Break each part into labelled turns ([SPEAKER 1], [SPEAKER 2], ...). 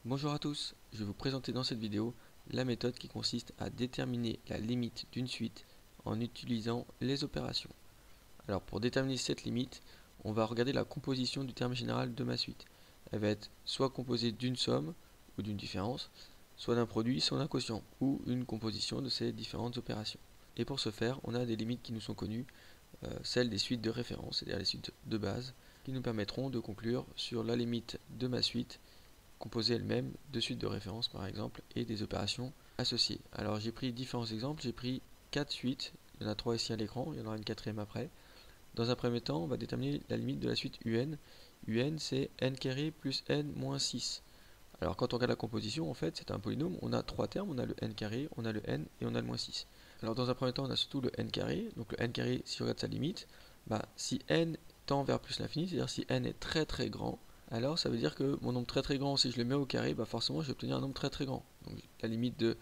[SPEAKER 1] Bonjour à tous, je vais vous présenter dans cette vidéo la méthode qui consiste à déterminer la limite d'une suite en utilisant les opérations. Alors pour déterminer cette limite, on va regarder la composition du terme général de ma suite. Elle va être soit composée d'une somme ou d'une différence, soit d'un produit, soit d'un quotient, ou une composition de ces différentes opérations. Et pour ce faire, on a des limites qui nous sont connues, celles des suites de référence, c'est-à-dire les suites de base, qui nous permettront de conclure sur la limite de ma suite composée elle-même de suites de références par exemple et des opérations associées. Alors j'ai pris différents exemples, j'ai pris 4 suites, il y en a 3 ici à l'écran, il y en aura une quatrième après. Dans un premier temps, on va déterminer la limite de la suite UN. UN c'est n carré plus n moins 6. Alors quand on regarde la composition, en fait c'est un polynôme, on a 3 termes, on a le n carré, on a le n et on a le moins 6. Alors dans un premier temps on a surtout le n carré, donc le n carré si on regarde sa limite, si n tend vers plus l'infini, c'est-à-dire si n est très très grand, alors ça veut dire que mon nombre très très grand, si je le mets au carré, forcément je vais obtenir un nombre très très grand. Donc la limite de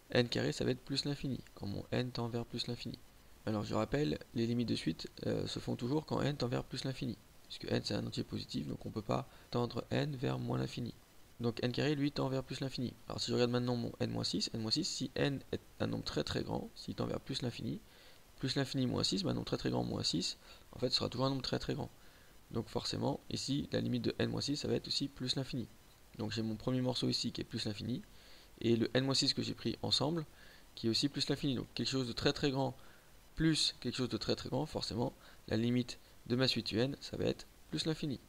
[SPEAKER 1] n carré, ça va être plus l'infini, quand mon n tend vers plus l'infini. Alors je rappelle, les limites de suite se font toujours quand n tend vers plus l'infini, puisque n c'est un entier positif, donc on ne peut pas tendre n vers moins l'infini. Donc n carré, lui, tend vers plus l'infini. Alors si je regarde maintenant mon n-6, si n est un nombre très très grand, s'il tend vers plus l'infini moins 6, un nombre très très grand moins 6, en fait ce sera toujours un nombre très très grand. Donc forcément, ici, la limite de n-6, ça va être aussi plus l'infini. Donc j'ai mon premier morceau ici qui est plus l'infini, et le n-6 que j'ai pris ensemble, qui est aussi plus l'infini. Donc quelque chose de très très grand plus quelque chose de très très grand, forcément, la limite de ma suite un, ça va être plus l'infini.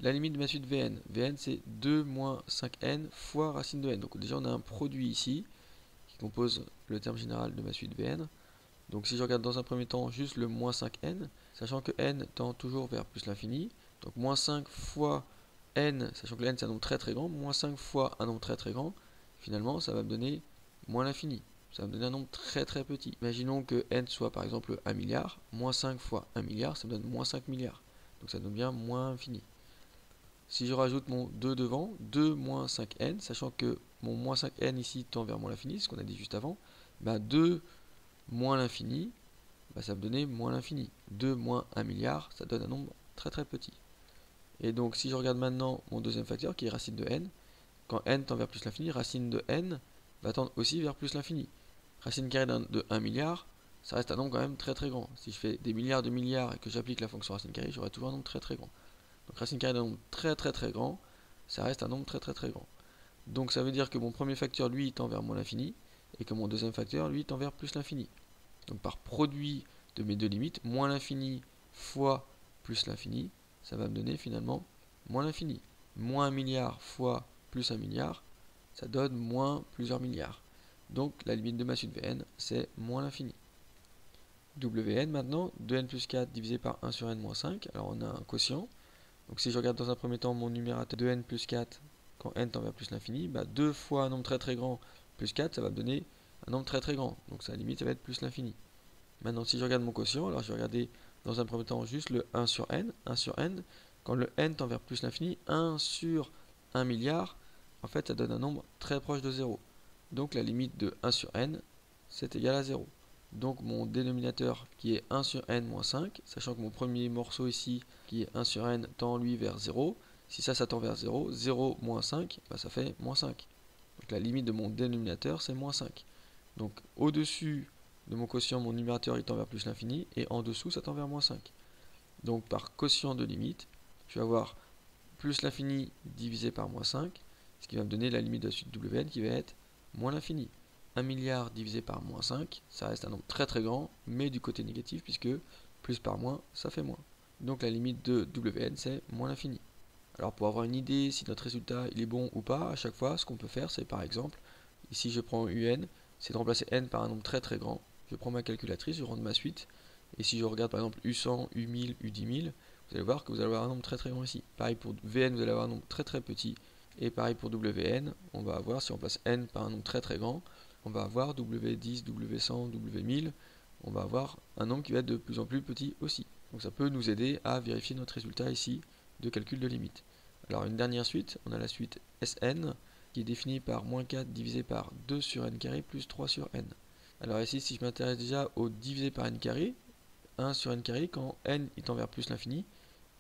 [SPEAKER 1] La limite de ma suite Vn, Vn c'est 2 moins 5n fois racine de n. Donc déjà on a un produit ici, qui compose le terme général de ma suite Vn. Donc si je regarde dans un premier temps juste le moins 5n, sachant que n tend toujours vers plus l'infini, donc moins 5 fois n, sachant que le n c'est un nombre très très grand, moins 5 fois un nombre très très grand, finalement ça va me donner moins l'infini. Ça va me donner un nombre très très petit. Imaginons que n soit par exemple 1 milliard, moins 5 fois 1 milliard, ça me donne moins 5 milliards. Donc ça donne bien moins infini. Si je rajoute mon 2 devant, 2 moins 5n, sachant que mon moins 5n ici tend vers moins l'infini, ce qu'on a dit juste avant, 2 moins l'infini, ça va me donner moins l'infini. 2 moins 1 milliard, ça donne un nombre très très petit. Et donc si je regarde maintenant mon deuxième facteur qui est racine de n, quand n tend vers plus l'infini, racine de n va tendre aussi vers plus l'infini. Racine carrée de 1 milliard, ça reste un nombre quand même très très grand. Si je fais des milliards de milliards et que j'applique la fonction racine carrée, j'aurai toujours un nombre très très grand. Donc racine carrée d'un nombre très très très grand, ça reste un nombre très très très grand. Donc ça veut dire que mon premier facteur, lui, tend vers moins l'infini, et que mon deuxième facteur, lui, tend vers plus l'infini. Donc par produit de mes deux limites, moins l'infini fois plus l'infini, ça va me donner finalement moins l'infini. Moins 1 milliard fois plus 1 milliard, ça donne moins plusieurs milliards. Donc la limite de ma suite Vn, c'est moins l'infini. Wn maintenant, 2n plus 4 divisé par 1 sur n moins 5, alors on a un quotient. Donc si je regarde dans un premier temps mon numérateur 2n plus 4, quand n tend vers plus l'infini, 2 fois un nombre très très grand plus 4, ça va me donner un nombre très très grand. Donc sa limite, ça va être plus l'infini. Maintenant, si je regarde mon quotient, alors je vais regarder dans un premier temps juste le 1 sur n. 1 sur n, quand le n tend vers plus l'infini, 1 sur 1 milliard, en fait, ça donne un nombre très proche de 0. Donc la limite de 1 sur n, c'est égal à 0. Donc mon dénominateur qui est 1 sur n moins 5, sachant que mon premier morceau ici, qui est 1 sur n, tend lui vers 0. Si ça tend vers 0, 0 moins 5, ça fait moins 5. Donc la limite de mon dénominateur, c'est moins 5. Donc au-dessus de mon quotient, mon numérateur il tend vers plus l'infini, et en dessous, ça tend vers moins 5. Donc par quotient de limite, je vais avoir plus l'infini divisé par moins 5, ce qui va me donner la limite de la suite Wn qui va être moins l'infini. 1 milliard divisé par moins 5, ça reste un nombre très très grand, mais du côté négatif, puisque plus par moins, ça fait moins. Donc la limite de Wn, c'est moins l'infini. Alors pour avoir une idée si notre résultat il est bon ou pas, à chaque fois, ce qu'on peut faire, c'est par exemple, ici je prends UN, c'est de remplacer n par un nombre très très grand. Je prends ma calculatrice, je rentre ma suite, et si je regarde par exemple U100, U1000, U10000, vous allez voir que vous allez avoir un nombre très très grand ici. Pareil pour Vn, vous allez avoir un nombre très très petit, et pareil pour Wn, on va avoir, si on place n par un nombre très très grand, on va avoir W10, W100, W1000, on va avoir un nombre qui va être de plus en plus petit aussi. Donc ça peut nous aider à vérifier notre résultat ici de calcul de limite. Alors une dernière suite, on a la suite Sn, qui est définie par moins 4 divisé par 2 sur n carré plus 3 sur n. Alors ici, si je m'intéresse déjà au divisé par n carré, 1 sur n carré, quand n est tend vers plus l'infini,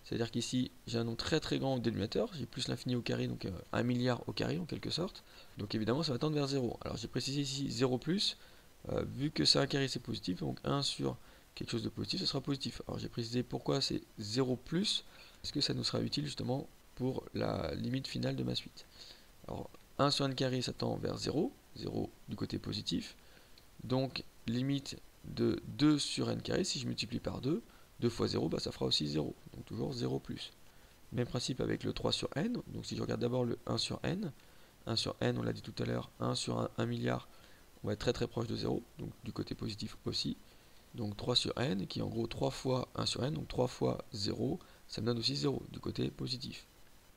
[SPEAKER 1] C'est-à-dire qu'ici, j'ai un nombre très grand au dénominateur, j'ai plus l'infini au carré, donc 1 milliard au carré en quelque sorte. Donc évidemment, ça va tendre vers 0. Alors j'ai précisé ici 0 plus, vu que c'est un carré, c'est positif, donc 1 sur quelque chose de positif, ce sera positif. Alors j'ai précisé pourquoi c'est 0 plus, parce que ça nous sera utile justement pour la limite finale de ma suite. Alors 1 sur n carré, ça tend vers 0, 0 du côté positif. Donc limite de 2 sur n carré, si je multiplie par 2, 2 fois 0, bah, ça fera aussi 0, donc toujours 0 plus. Même principe avec le 3 sur n, donc si je regarde d'abord le 1 sur n, 1 sur n, on l'a dit tout à l'heure, 1 sur 1 milliard, on va être très proche de 0, donc du côté positif aussi. Donc 3 sur n, qui est en gros 3 fois 1 sur n, donc 3 fois 0, ça me donne aussi 0, du côté positif.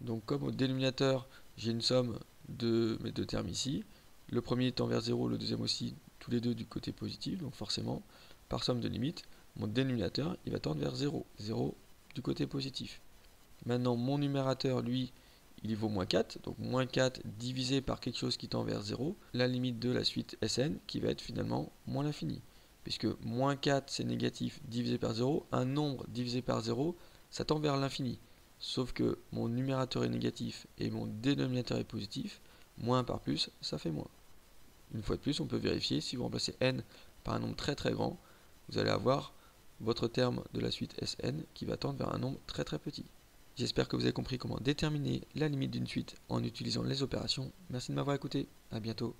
[SPEAKER 1] Donc comme au dénominateur, j'ai une somme de mes deux termes ici, le premier tend vers 0, le deuxième aussi, tous les deux du côté positif, donc forcément, par somme de limites, mon dénominateur, il va tendre vers 0, 0 du côté positif. Maintenant, mon numérateur, lui, il y vaut moins 4, donc moins 4 divisé par quelque chose qui tend vers 0, la limite de la suite Sn, qui va être finalement moins l'infini. Puisque moins 4, c'est négatif divisé par 0, un nombre divisé par 0, ça tend vers l'infini. Sauf que mon numérateur est négatif et mon dénominateur est positif, moins 1 par plus, ça fait moins. Une fois de plus, on peut vérifier, si vous remplacez n par un nombre très grand, vous allez avoir votre terme de la suite Sn qui va tendre vers un nombre très petit. J'espère que vous avez compris comment déterminer la limite d'une suite en utilisant les opérations. Merci de m'avoir écouté, à bientôt.